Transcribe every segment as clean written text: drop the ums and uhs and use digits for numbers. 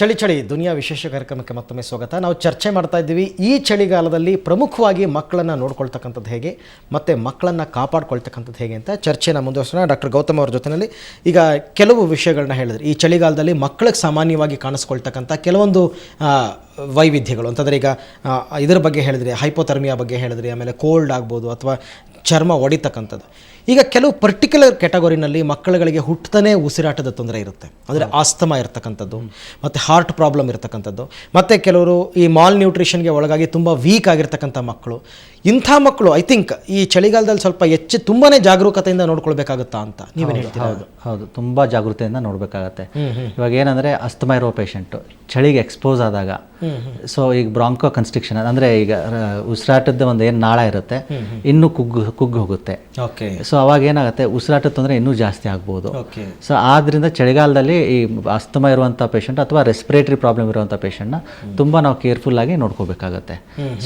ಚಳಿ ದುನಿಯಾ ವಿಶೇಷ ಕಾರ್ಯಕ್ರಮಕ್ಕೆ ಮತ್ತೊಮ್ಮೆ ಸ್ವಾಗತ. ನಾವು ಚರ್ಚೆ ಮಾಡ್ತಾ ಇದ್ದೀವಿ ಈ ಚಳಿಗಾಲದಲ್ಲಿ ಪ್ರಮುಖವಾಗಿ ಮಕ್ಕಳನ್ನು ನೋಡ್ಕೊಳ್ತಕ್ಕಂಥದ್ದು ಹೇಗೆ ಮತ್ತು ಮಕ್ಕಳನ್ನು ಕಾಪಾಡ್ಕೊಳ್ತಕ್ಕಂಥದ್ದು ಹೇಗೆ ಅಂತ ಚರ್ಚೆನ ಮುಂದುವರಿಸೋಣ. ಡಾಕ್ಟರ್ ಗೌತಮ್ ಅವ್ರ ಜೊತೆಯಲ್ಲಿ ಈಗ ಕೆಲವು ವಿಷಯಗಳನ್ನ ಹೇಳಿದ್ರಿ. ಈ ಚಳಿಗಾಲದಲ್ಲಿ ಮಕ್ಕಳಿಗೆ ಸಾಮಾನ್ಯವಾಗಿ ಕಾಣಿಸ್ಕೊಳ್ತಕ್ಕಂಥ ಕೆಲವೊಂದು ವೈವಿಧ್ಯಗಳು ಅಂತಂದರೆ ಈಗ ಇದರ ಬಗ್ಗೆ ಹೇಳಿದ್ರಿ, ಹೈಪೋಥರ್ಮಿಯಾ ಬಗ್ಗೆ ಹೇಳಿದ್ರಿ, ಆಮೇಲೆ ಕೋಲ್ಡ್ ಆಗ್ಬೋದು ಅಥವಾ ಚರ್ಮ ಒಡಿತಕ್ಕಂಥದ್ದು. ಈಗ ಕೆಲವು ಪರ್ಟಿಕ್ಯುಲರ್ ಕ್ಯಾಟಗೋರಿನಲ್ಲಿ ಮಕ್ಕಳುಗಳಿಗೆ ಹುಟ್ಟತಾನೆ ಉಸಿರಾಟದ ತೊಂದರೆ ಇರುತ್ತೆ, ಅಂದರೆ ಆಸ್ತಮಾ ಇರ್ತಕ್ಕಂಥದ್ದು ಮತ್ತು ಹಾರ್ಟ್ ಪ್ರಾಬ್ಲಮ್ ಇರ್ತಕ್ಕಂಥದ್ದು, ಮತ್ತು ಕೆಲವರು ಈ ಮಾಲ್ ನ್ಯೂಟ್ರಿಷನ್ಗೆ ಒಳಗಾಗಿ ತುಂಬ ವೀಕ್ ಆಗಿರ್ತಕ್ಕಂಥ ಮಕ್ಕಳು. ಇಂಥ ಮಕ್ಕಳು ಐ ಥಿಂಕ್ ಈ ಚಳಿಗಾಲದಲ್ಲಿ ಸ್ವಲ್ಪ ತುಂಬಾ ಜಾಗರೂಕತೆಯಿಂದ ನೋಡ್ಕೊಳ್ಬೇಕಾಗುತ್ತಾ ಅಂತ ನೀವೇನು ಹೇಳ್ತೀರಾ? ಹೌದು, ತುಂಬ ಜಾಗೃತಿಯಿಂದ ನೋಡಬೇಕಾಗತ್ತೆ. ಇವಾಗ ಏನಂದರೆ ಅಸ್ತಮಾ ಇರೋ ಪೇಷಂಟು ಚಳಿಗೆ ಎಕ್ಸ್ಪೋಸ್ ಆದಾಗ, ಸೊ ಈಗ ಬ್ರಾಂಕೋ ಕನ್ಸ್ಟ್ರಿಕ್ಷನ್ ಅಂದರೆ ಈಗ ಉಸಿರಾಟದ ಒಂದು ಏನು ನಾಳ ಇರುತ್ತೆ ಇನ್ನೂ ಕುಗ್ಗು ಹೋಗುತ್ತೆ. ಸೊ ಅವಾಗ ಏನಾಗುತ್ತೆ, ಉಸಿರಾಟದ ತೊಂದರೆ ಇನ್ನೂ ಜಾಸ್ತಿ ಆಗ್ಬೋದು. ಸೊ ಆದ್ದರಿಂದ ಚಳಿಗಾಲದಲ್ಲಿ ಈ ಅಸ್ತಮಾ ಇರುವಂಥ ಪೇಷಂಟ್ ಅಥವಾ ರೆಸ್ಪಿರೇಟರಿ ಪ್ರಾಬ್ಲಮ್ ಇರುವಂಥ ಪೇಷಂಟ್ನ ತುಂಬ ನಾವು ಕೇರ್ಫುಲ್ಲಾಗಿ ನೋಡ್ಕೋಬೇಕಾಗತ್ತೆ.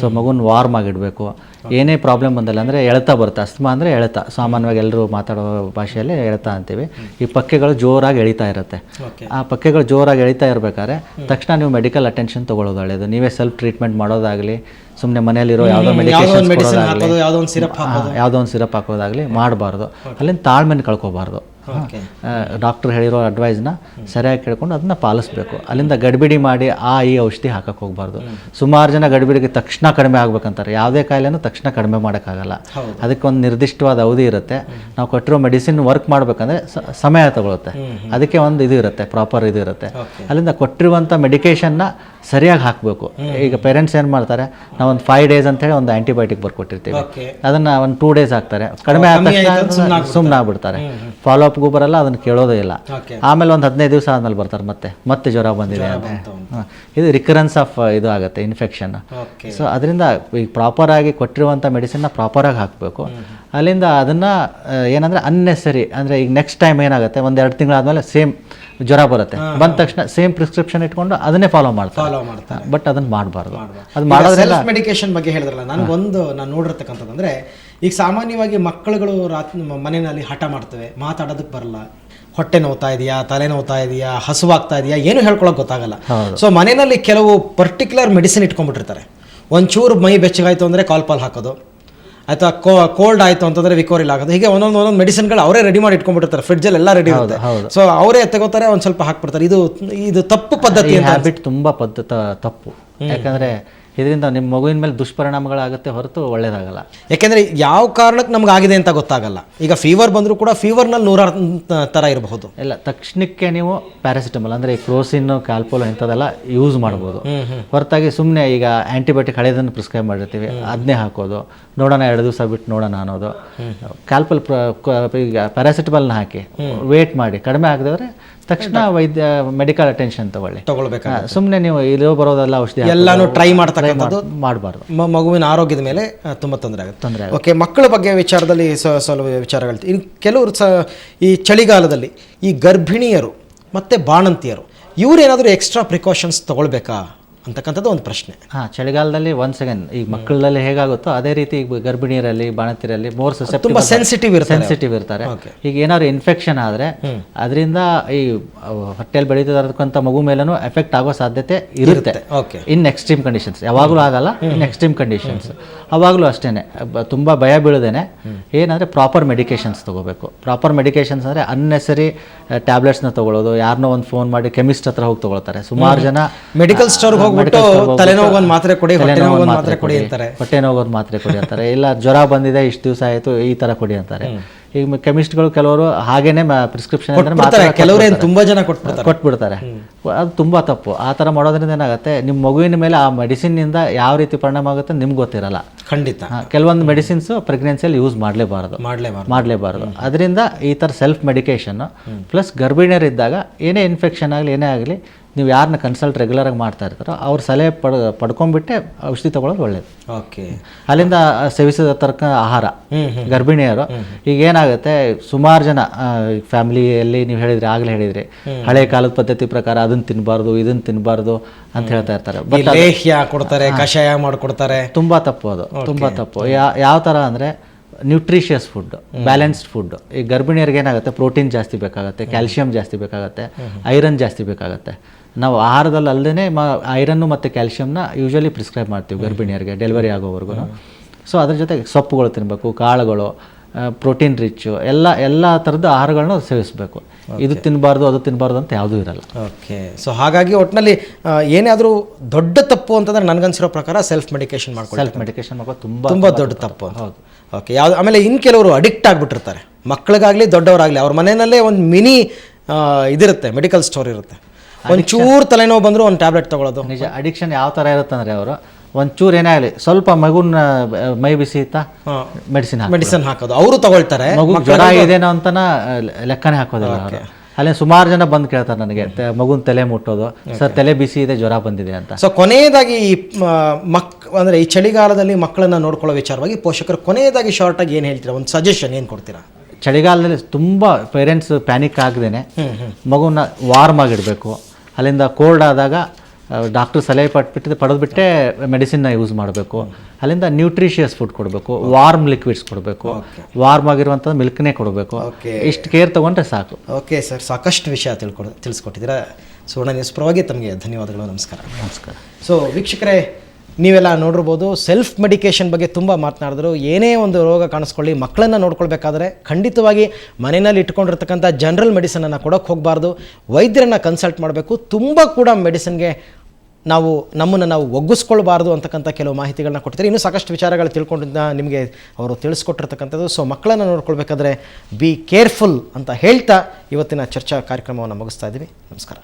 ಸೊ ಮಗುನ ವಾರ್ಮ್ ಆಗಿಡಬೇಕು. ಏನೇ ಪ್ರಾಬ್ಲಮ್ ಬಂದಲ್ಲ ಅಂದರೆ ಎಳ್ತಾ ಬರುತ್ತೆ. ಅಸ್ತಮಾ ಅಂದರೆ ಎಳ್ತಾ, ಸಾಮಾನ್ಯವಾಗಿ ಎಲ್ಲರೂ ಮಾತಾಡೋ ಭಾಷೆಯಲ್ಲಿ ಎಳ್ತಾ ಅಂತೀವಿ. ಈ ಪಕ್ಕೆಗಳು ಜೋರಾಗಿ ಎಳಿತಾ ಇರುತ್ತೆ. ಆ ಪಕ್ಕೆಗಳು ಜೋರಾಗಿ ಎಳಿತಾ ಇರಬೇಕಾದ್ರೆ ತಕ್ಷಣ ನೀವು ಮೆಡಿಕಲ್ ಅಟೆನ್ಷನ್ ತೊಗೊಳ್ಳೋದು ಒಳ್ಳೆಯದು. ನೀವೇ ಸೆಲ್ಫ್ ಟ್ರೀಟ್ಮೆಂಟ್ ಮಾಡೋದಾಗಲಿ, ಸುಮ್ಮನೆ ಮನೆಯಲ್ಲಿರೋ ಯಾವುದೋ ಯಾವುದೋ ಒಂದು ಸಿರಪ್ ಹಾಕೋದಾಗಲಿ ಮಾಡಬಾರ್ದು. ಅಲ್ಲಿಂದ ತಾಳ್ಮೆನ ಕಳ್ಕೊಬಾರ್ದು. ಡಾಕ್ಟರ್ ಹೇಳಿರೋ ಅಡ್ವೈಸ್ನ ಸರಿಯಾಗಿ ಕೇಳ್ಕೊಂಡು ಅದನ್ನ ಪಾಲಿಸ್ಬೇಕು. ಅಲ್ಲಿಂದ ಗಡಿಬಿಡಿ ಮಾಡಿ ಈ ಔಷಧಿ ಹಾಕಕ್ಕೆ ಹೋಗಬಾರ್ದು. ಸುಮಾರು ಜನ ಗಡಿಬಿಡಿಗೆ ತಕ್ಷಣ ಕಡಿಮೆ ಆಗ್ಬೇಕಂತಾರೆ. ಯಾವುದೇ ಕಾಯಿಲೆನೂ ತಕ್ಷಣ ಕಡಿಮೆ ಮಾಡೋಕ್ಕಾಗಲ್ಲ. ಅದಕ್ಕೆ ಒಂದು ನಿರ್ದಿಷ್ಟವಾದ ಅವಧಿ ಇರುತ್ತೆ. ನಾವು ಕೊಟ್ಟಿರೋ ಮೆಡಿಸಿನ್ ವರ್ಕ್ ಮಾಡಬೇಕಂದ್ರೆ ಸಮಯ ತಗೊಳುತ್ತೆ. ಅದಕ್ಕೆ ಒಂದು ಇದು ಇರುತ್ತೆ, ಪ್ರಾಪರ್ ಇದು ಇರುತ್ತೆ. ಅಲ್ಲಿಂದ ಕೊಟ್ಟಿರುವಂಥ ಮೆಡಿಕೇಷನ್ನ ಸರಿಯಾಗಿ ಹಾಕಬೇಕು. ಈಗ ಪೇರೆಂಟ್ಸ್ ಏನು ಮಾಡ್ತಾರೆ, ನಾವು ಒಂದು 5 days ಅಂತೇಳಿ ಒಂದು ಆ್ಯಂಟಿಬಯೋಟಿಕ್ ಬರ್ಕೊಟ್ಟಿರ್ತೀವಿ, ಅದನ್ನು ಒಂದು 2 days ಹಾಕ್ತಾರೆ. ಕಡಿಮೆ ಆದ ತಕ್ಷಣ ಸುಮ್ಮನೆ ಆಗ್ಬಿಡ್ತಾರೆ. ಫಾಲೋ ಅಪ್ಗೂ ಬರಲ್ಲ, ಅದನ್ನು ಕೇಳೋದೇ ಇಲ್ಲ. ಆಮೇಲೆ ಒಂದು 15 ದಿವಸ ಆದಮೇಲೆ ಬರ್ತಾರೆ, ಮತ್ತೆ ಜ್ವರ ಬಂದಿದೆ ಅಂತ. ಇದು ರಿಕರೆನ್ಸ್ ಆಫ್ ಇದು ಆಗುತ್ತೆ, ಇನ್ಫೆಕ್ಷನ್. ಸೊ ಅದರಿಂದ ಈಗ ಪ್ರಾಪರಾಗಿ ಕೊಟ್ಟಿರುವಂಥ ಮೆಡಿಸಿನ್ನ ಪ್ರಾಪರಾಗಿ ಹಾಕಬೇಕು. ಅಲ್ಲಿಂದ ಅದನ್ನು ಏನಂದರೆ ಅನ್ನೆಸರಿ ಅಂದರೆ ಈಗ ನೆಕ್ಸ್ಟ್ ಟೈಮ್ ಏನಾಗುತ್ತೆ, 1-2 ತಿಂಗಳಾದಮೇಲೆ ಸೇಮ್ ಜ್ವರ ಬರುತ್ತೆ, ಬಂದ ತಕ್ಷಣ ಸೇಮ್ ಪ್ರಿಸ್ಕ್ರಿಪ್ಷನ್ ಇಟ್ಕೊಂಡು ಅದನ್ನೇ ಫಾಲೋ ಮಾಡ್ತಾರೆ. ಬಟ್ ಅದನ್ನು ಮಾಡಬಾರ್ದು. ಅದು ಮಾಡೋದ್ರೆಲ್ಲ ಮೆಡಿಕೇಶನ್ ಬಗ್ಗೆ ಹೇಳಿದ್ರಲ್ಲ, ನಾನು ನೋಡಿರ್ತಕ್ಕಂಥದ್ದು ಅಂದರೆ ಈಗ ಸಾಮಾನ್ಯವಾಗಿ ಮಕ್ಕಳುಗಳು ಮನೆಯಲ್ಲಿ ಹಠ ಮಾಡ್ತವೆ, ಮಾತಾಡೋದಕ್ಕೆ ಬರಲ್ಲ, ಹೊಟ್ಟೆ ನೋವ್ತಾ ಇದೆಯಾ, ತಲೆ ನೋವ್ತಾ ಇದೆಯಾ, ಹಸುವಾಗ್ತಾ ಇದೆಯಾ, ಏನು ಹೇಳ್ಕೊಳಕ್ಕೆ ಗೊತ್ತಾಗಲ್ಲ. ಸೊ ಮನೆಯಲ್ಲಿ ಕೆಲವು ಪರ್ಟಿಕ್ಯುಲರ್ ಮೆಡಿಸಿನ್ ಇಟ್ಕೊಂಡ್ಬಿಟ್ಟಿರ್ತಾರೆ. ಒಂಚೂರು ಮೈ ಬೆಚ್ಚಗಾಯ್ತು ಅಂದರೆ ಕಾಲ್ಪಾಲ್ ಹಾಕೋದು, ಆಯ್ತಾ, ಕೋಲ್ಡ್ ಆಯಿತು ಅಂತಂದರೆ ವಿಕೋರಿಲ್ ಆಗೋದು. ಹೀಗೆ ಒಂದೊಂದು ಮೆಡಿಸಿನ್ಗಳು ಅವರೇ ರೆಡಿ ಮಾಡಿ ಇಟ್ಕೊಂಡ್ಬಿಟ್ಟಿರ್ತಾರೆ, ಫ್ರಿಡ್ಜಲ್ಲಿ ಎಲ್ಲ ರೆಡಿ ಇರುತ್ತೆ. ಸೊ ಅವರೇ ತಗೋತಾರೆ, ಒಂದು ಸ್ವಲ್ಪ ಹಾಕ್ಬಿಡ್ತಾರೆ. ಇದು ತಪ್ಪು ಪದ್ಧತಿ. ಹ್ಯಾಬಿಟ್ ತುಂಬ ತಪ್ಪು. ಯಾಕಂದರೆ ಇದರಿಂದ ನಿಮ್ಮ ಮಗುವಿನ ಮೇಲೆ ದುಷ್ಪರಿಣಾಮಗಳಾಗುತ್ತೆ ಹೊರತು ಒಳ್ಳೇದಾಗಲ್ಲ. ಯಾಕೆಂದರೆ ಯಾವ ಕಾರಣಕ್ಕೆ ನಮ್ಗೆ ಆಗಿದೆ ಅಂತ ಗೊತ್ತಾಗಲ್ಲ. ಈಗ ಫೀವರ್ ಬಂದರೂ ಕೂಡ ಫೀವರ್ನಲ್ಲಿ 100 ಥರ ಇರಬಹುದು. ಇಲ್ಲ, ತಕ್ಷಣಕ್ಕೆ ನೀವು ಪ್ಯಾರಾಸಿಟಮಲ್ ಅಂದರೆ ಕ್ರೋಸಿನ್, ಕ್ಯಾಲ್ಪೋಲ್ ಇಂಥದ್ದೆಲ್ಲ ಯೂಸ್ ಮಾಡ್ಬೋದು. ಹೊರತಾಗಿ ಸುಮ್ಮನೆ ಈಗ ಆ್ಯಂಟಿಬಯೋಟಿಕ್ ಹಳೆಯದನ್ನು ಪ್ರಿಸ್ಕ್ರೈಬ್ ಮಾಡಿರ್ತೀವಿ, ಅದನ್ನೇ ಹಾಕೋದು, ನೋಡೋಣ 2 ದಿವಸ ಬಿಟ್ಟು ನೋಡೋಣ ಅನ್ನೋದು. ಕ್ಯಾಲ್ಪೋಲ್ ಈಗ ಪ್ಯಾರಾಸಿಟಮಲ್ನ ಹಾಕಿ ವೇಟ್ ಮಾಡಿ ಕಡಿಮೆ ಆಗದವ್ರೆ ತಕ್ಷಣ ವೈದ್ಯ ಮೆಡಿಕಲ್ ಅಟೆನ್ಷನ್ ತಗೊಳ್ಬೇಕು. ಸುಮ್ಮನೆ ನೀವು ಇರೋ ಬರೋದೆಲ್ಲ ಔಷಧಿ ಎಲ್ಲಾನು ಟ್ರೈ ಮಾಡ್ತಕ್ಕಂಥದ್ದು ಮಾಡಬಾರ್ದು. ಮಗುವಿನ ಆರೋಗ್ಯದ ಮೇಲೆ ತುಂಬ ತೊಂದರೆ ಆಗುತ್ತೆ. ಓಕೆ, ಮಕ್ಕಳ ಬಗ್ಗೆ ವಿಚಾರದಲ್ಲಿ ಸ್ವಲ್ಪ ವಿಚಾರಗಳು. ಇನ್ನು ಕೆಲವರು ಈ ಚಳಿಗಾಲದಲ್ಲಿ ಈ ಗರ್ಭಿಣಿಯರು ಮತ್ತು ಬಾಣಂತಿಯರು ಇವರೇನಾದರೂ ಎಕ್ಸ್ಟ್ರಾ ಪ್ರಿಕಾಷನ್ಸ್ ತಗೊಳ್ಬೇಕಾ ಅಂತಕ್ಕಂಥದ್ದು ಒಂದು ಪ್ರಶ್ನೆ. ಚಳಿಗಾಲದಲ್ಲಿ ಒನ್ಸ್ ಅಗೇನ್ ಈಗ ಮಕ್ಕಳಲ್ಲಿ ಹೇಗಾಗುತ್ತೋ ಅದೇ ರೀತಿ ಈಗ ಗರ್ಭಿಣಿಯರಲ್ಲಿ, ಬಾಣಂತಿಯರಲ್ಲಿ ಮೋರ್ ತುಂಬ ಸೆನ್ಸಿಟಿವ್ ಇರ್ತಾರೆ. ಈಗ ಏನಾದ್ರು ಇನ್ಫೆಕ್ಷನ್ ಆದರೆ ಅದರಿಂದ ಈ ಹೊಟ್ಟೆಯಲ್ಲಿ ಬೆಳೀತಕ್ಕಂಥ ಮಗು ಮೇಲೂ ಎಫೆಕ್ಟ್ ಆಗೋ ಸಾಧ್ಯತೆ ಇರುತ್ತೆ. ಇನ್ ಎಕ್ಸ್ಟ್ರೀಮ್ ಕಂಡೀಷನ್ಸ್, ಯಾವಾಗಲೂ ಆಗಲ್ಲ, ಇನ್ ಎಕ್ಸ್ಟ್ರೀಮ್ ಕಂಡೀಷನ್ಸ್ ಅವಾಗಲೂ ಅಷ್ಟೇ. ತುಂಬ ಭಯ ಬೀಳದೇನೆ ಏನಂದರೆ ಪ್ರಾಪರ್ ಮೆಡಿಕೇಶನ್ಸ್ ತಗೋಬೇಕು. ಪ್ರಾಪರ್ ಮೆಡಿಕೇಶನ್ಸ್ ಅಂದರೆ ಅನ್ನೆಸರಿ ಟ್ಯಾಬ್ಲೆಟ್ಸ್ನ ತಗೊಳ್ಳೋದು. ಯಾರನ್ನೋ ಒಂದು ಫೋನ್ ಮಾಡಿ ಕೆಮಿಸ್ಟ್ ಹತ್ರ ಹೋಗಿ ತಗೊಳ್ತಾರೆ. ಸುಮಾರು ಜನ ಮೆಡಿಕಲ್ ಸ್ಟೋರ್ ತಲೆನೋವು ಮಾತ್ರೆ ಕೊಡಿ, ಹೊಟ್ಟೆ ನೋವು ಮಾತ್ರೆ ಕೊಡಿ ಅಂತಾರೆ. ಇಲ್ಲ ಜ್ವರ ಬಂದಿದೆ, ಇಷ್ಟು ದಿವಸ ಆಯಿತು, ಈ ಥರ ಕೊಡಿ ಅಂತಾರೆ. ಈಗ ಕೆಮಿಸ್ಟ್ಗಳು ಕೆಲವರು ಹಾಗೇನೆ ಪ್ರಿಸ್ಕ್ರಿಪ್ಷನ್ ಕೆಲವರೇ ತುಂಬ ಜನ ಕೊಟ್ಬಿಡ್ತಾರೆ. ಅದು ತುಂಬ ತಪ್ಪು. ಆ ಥರ ಮಾಡೋದ್ರಿಂದ ಏನಾಗುತ್ತೆ, ನಿಮ್ಮ ಮಗುವಿನ ಮೇಲೆ ಆ ಮೆಡಿಸಿನ್ನಿಂದ ಯಾವ ರೀತಿ ಪರಿಣಾಮ ಆಗುತ್ತೆ ನಿಮ್ಗೆ ಗೊತ್ತಿರಲ್ಲ. ಖಂಡಿತ ಕೆಲವೊಂದು ಮೆಡಿಸಿನ್ಸು ಪ್ರೆಗ್ನೆನ್ಸಿಯಲ್ಲಿ ಯೂಸ್ ಮಾಡಲೇಬಾರದು. ಅದರಿಂದ ಈ ಥರ ಸೆಲ್ಫ್ ಮೆಡಿಕೇಶನ್ ಪ್ಲಸ್ ಗರ್ಭಿಣಿಯರಿದ್ದಾಗ ಏನೇ ಇನ್ಫೆಕ್ಷನ್ ಆಗಲಿ ಏನೇ ಆಗಲಿ ನೀವು ಯಾರನ್ನ ಕನ್ಸಲ್ಟ್ ರೆಗ್ಯುಲರಾಗಿ ಮಾಡ್ತಾ ಇರ್ತಾರೋ ಅವ್ರ ಸಲಹೆ ಪಡ್ಕೊಂಡ್ಬಿಟ್ಟೆ ಔಷಧಿ ತಗೊಳ್ಳೋದು ಒಳ್ಳೇದು. ಅಲ್ಲಿಂದ ಸೇವಿಸಿದ ತರ್ಕ ಆಹಾರ ಗರ್ಭಿಣಿಯರು ಈಗ ಏನಾಗುತ್ತೆ, ಸುಮಾರು ಜನ ಫ್ಯಾಮಿಲಿಯಲ್ಲಿ ನೀವು ಆಗಲೇ ಹೇಳಿದ್ರಿ ಹಳೆ ಕಾಲದ ಪದ್ಧತಿ ಪ್ರಕಾರ ಅದನ್ನ ತಿನ್ನಬಾರ್ದು, ಇದನ್ನ ತಿನ್ನಬಾರ್ದು ಅಂತ ಹೇಳ್ತಾ ಇರ್ತಾರೆ. ಲೇಹ್ಯ ಕೊಡ್ತಾರೆ, ಕಷಾಯ ಮಾಡಿಕೊಡ್ತಾರೆ. ತುಂಬ ತಪ್ಪು ಅದು, ತುಂಬ ತಪ್ಪು. ಯಾವ ಥರ ಅಂದರೆ ನ್ಯೂಟ್ರಿಷಿಯಸ್ ಫುಡ್, ಬ್ಯಾಲೆನ್ಸ್ಡ್ ಫುಡ್. ಈ ಗರ್ಭಿಣಿಯರಿಗೆ ಏನಾಗುತ್ತೆ, ಪ್ರೋಟೀನ್ ಜಾಸ್ತಿ ಬೇಕಾಗುತ್ತೆ, ಕ್ಯಾಲ್ಶಿಯಂ ಜಾಸ್ತಿ ಬೇಕಾಗುತ್ತೆ, ಐರನ್ ಜಾಸ್ತಿ ಬೇಕಾಗುತ್ತೆ. ನಾವು ಆಹಾರದಲ್ಲಿ ಅಲ್ಲದೇ ಐರನ್ನು ಮತ್ತು ಕ್ಯಾಲ್ಶಿಯಮ್ನ ಯೂಶಲಿ ಪ್ರಿಸ್ಕ್ರೈಬ್ ಮಾಡ್ತೀವಿ ಗರ್ಭಿಣಿಯರಿಗೆ ಡೆಲಿವರಿ ಆಗೋವರೆಗೂ. ಸೊ ಅದ್ರ ಜೊತೆಗೆ ಸೊಪ್ಪುಗಳು ತಿನ್ನಬೇಕು, ಕಾಳುಗಳು, ಪ್ರೋಟೀನ್ ರಿಚ್ಚು ಎಲ್ಲ ಥರದ ಆಹಾರಗಳನ್ನ ಸೇವಿಸಬೇಕು. ಇದು ತಿನ್ನಬಾರ್ದು ಅದು ತಿನ್ನಬಾರ್ದು ಅಂತ ಯಾವುದೂ ಇರಲ್ಲ. ಓಕೆ. ಸೊ ಹಾಗಾಗಿ ಒಟ್ಟಿನಲ್ಲಿ ಏನಾದರೂ ದೊಡ್ಡ ತಪ್ಪು ಅಂತಂದ್ರೆ ನನಗನ್ಸಿರೋ ಪ್ರಕಾರ ಸೆಲ್ಫ್ ಮೆಡಿಕೇಶನ್ ಮಾಡ್ಕೊಳ್ಳಿ. ಸೆಲ್ಫ್ ಮೆಡಿಕೇಶನ್ ಮಾಡೋದು ತುಂಬ ದೊಡ್ಡ ತಪ್ಪು. ಹೌದು. ಓಕೆ. ಯಾವುದು ಆಮೇಲೆ ಇನ್ನು ಕೆಲವರು ಅಡಿಕ್ಟ್ ಆಗಿಬಿಟ್ಟಿರ್ತಾರೆ, ಮಕ್ಕಳಿಗಾಗಲಿ ದೊಡ್ಡವರಾಗಲಿ. ಅವ್ರ ಮನೆಯಲ್ಲೇ ಒಂದು ಮಿನಿ ಇದಿರುತ್ತೆ, ಮೆಡಿಕಲ್ ಸ್ಟೋರ್ ಇರುತ್ತೆ. ಒಂಚೂರು ತಲೆನೋವು ಬಂದರೂ ಒಂದು ಟ್ಯಾಬ್ಲೆಟ್ ತೊಗೊಳೋದು. ನಿಜ. ಅಡಿಕ್ಷನ್ ಯಾವ ಥರ ಇರುತ್ತೆ ಅಂದರೆ ಅವರು ಒಂಚೂರು ಏನೇ ಆಗಲಿ ಸ್ವಲ್ಪ ಮಗುನ ಮೈ ಬಿಸಿ ಇತ್ತಾ ಮೆಡಿಸಿನ್ ಹಾಕೋದು, ಅವರು ತಗೊಳ್ತಾರೆ. ಮಗು ಜ್ವರ ಇದೇನೋ ಅಂತನ ಲೆಕ್ಕನೇ ಹಾಕೋದಿಲ್ಲ ಅವರು. ಅಲ್ಲೇ ಸುಮಾರು ಜನ ಬಂದು ಕೇಳ್ತಾರೆ ನನಗೆ, ಮಗುನ ತಲೆ ಮುಟ್ಟೋದು, ಸರ್ ತಲೆ ಬಿಸಿ ಇದೆ, ಜ್ವರ ಬಂದಿದೆ ಅಂತ. ಸೊ ಕೊನೆಯದಾಗಿ ಈ ಅಂದರೆ ಈ ಚಳಿಗಾಲದಲ್ಲಿ ಮಕ್ಕಳನ್ನು ನೋಡ್ಕೊಳ್ಳೋ ವಿಚಾರವಾಗಿ ಪೋಷಕರು ಕೊನೆಯದಾಗಿ ಶಾರ್ಟಾಗಿ ಏನು ಹೇಳ್ತೀರಾ, ಒಂದು ಸಜೆಷನ್ ಏನು ಕೊಡ್ತೀರಾ? ಚಳಿಗಾಲದಲ್ಲಿ ತುಂಬ ಪೇರೆಂಟ್ಸ್ ಪ್ಯಾನಿಕ್ ಆಗದೇನೆ ಮಗುನ ವಾರ್ಮ್ ಆಗಿಡಬೇಕು. ಅಲ್ಲಿಂದ ಕೋಲ್ಡ್ ಆದಾಗ ಡಾಕ್ಟ್ರ್ ಸಲಹೆ ಪಡೆದುಬಿಟ್ಟೆ ಮೆಡಿಸಿನ್ನ ಯೂಸ್ ಮಾಡಬೇಕು. ಅಲ್ಲಿಂದ ನ್ಯೂಟ್ರಿಷಿಯಸ್ ಫುಡ್ ಕೊಡಬೇಕು, ವಾರ್ಮ್ ಲಿಕ್ವಿಡ್ಸ್ ಕೊಡಬೇಕು, ವಾರ್ಮ್ ಆಗಿರುವಂಥದ್ದು ಮಿಲ್ಕ್ನೇ ಕೊಡಬೇಕು. ಇಷ್ಟು ಕೇರ್ ತೊಗೊಂಡ್ರೆ ಸಾಕು. ಓಕೆ ಸರ್, ಸಾಕಷ್ಟು ವಿಷಯ ತಿಳಿಸ್ಕೊಟ್ಟಿದ್ದೀರಾ. ಸುವರ್ಣ ನ್ಯೂಸ್ ಪರವಾಗಿ ತಮಗೆ ಧನ್ಯವಾದಗಳು. ನಮಸ್ಕಾರ. ನಮಸ್ಕಾರ. ಸೊ ವೀಕ್ಷಕರೇ, ನೀವೆಲ್ಲ ನೋಡಿರ್ಬೋದು, ಸೆಲ್ಫ್ ಮೆಡಿಕೇಷನ್ ಬಗ್ಗೆ ತುಂಬ ಮಾತನಾಡಿದ್ರು. ಏನೇ ಒಂದು ರೋಗ ಕಾಣಿಸ್ಕೊಳ್ಳಿ, ಮಕ್ಕಳನ್ನು ನೋಡ್ಕೊಳ್ಬೇಕಾದ್ರೆ ಖಂಡಿತವಾಗಿ ಮನೆಯಲ್ಲಿ ಇಟ್ಕೊಂಡಿರ್ತಕ್ಕಂಥ ಜನರಲ್ ಮೆಡಿಸನನ್ನು ಕೊಡೋಕ್ಕೆ ಹೋಗಬಾರ್ದು, ವೈದ್ಯರನ್ನು ಕನ್ಸಲ್ಟ್ ಮಾಡಬೇಕು. ತುಂಬ ಕೂಡ ಮೆಡಿಸಿನ್ಗೆ ನಮ್ಮನ್ನು ನಾವು ಒಗ್ಗಿಸ್ಕೊಳ್ಬಾರ್ದು ಅಂತಕ್ಕಂಥ ಕೆಲವು ಮಾಹಿತಿಗಳನ್ನ ಕೊಡ್ತಾರೆ. ಇನ್ನೂ ಸಾಕಷ್ಟು ವಿಚಾರಗಳು ತಿಳ್ಕೊಂಡಿದ್ದ ನಿಮಗೆ ಅವರು ತಿಳಿಸ್ಕೊಟ್ಟಿರ್ತಕ್ಕಂಥದ್ದು. ಸೊ ಮಕ್ಕಳನ್ನು ನೋಡ್ಕೊಳ್ಬೇಕಾದ್ರೆ ಬಿ ಕೇರ್ಫುಲ್ ಅಂತ ಹೇಳ್ತಾ ಇವತ್ತಿನ ಚರ್ಚಾ ಕಾರ್ಯಕ್ರಮವನ್ನು ಮುಗಿಸ್ತಾ ಇದ್ದೀವಿ. ನಮಸ್ಕಾರ.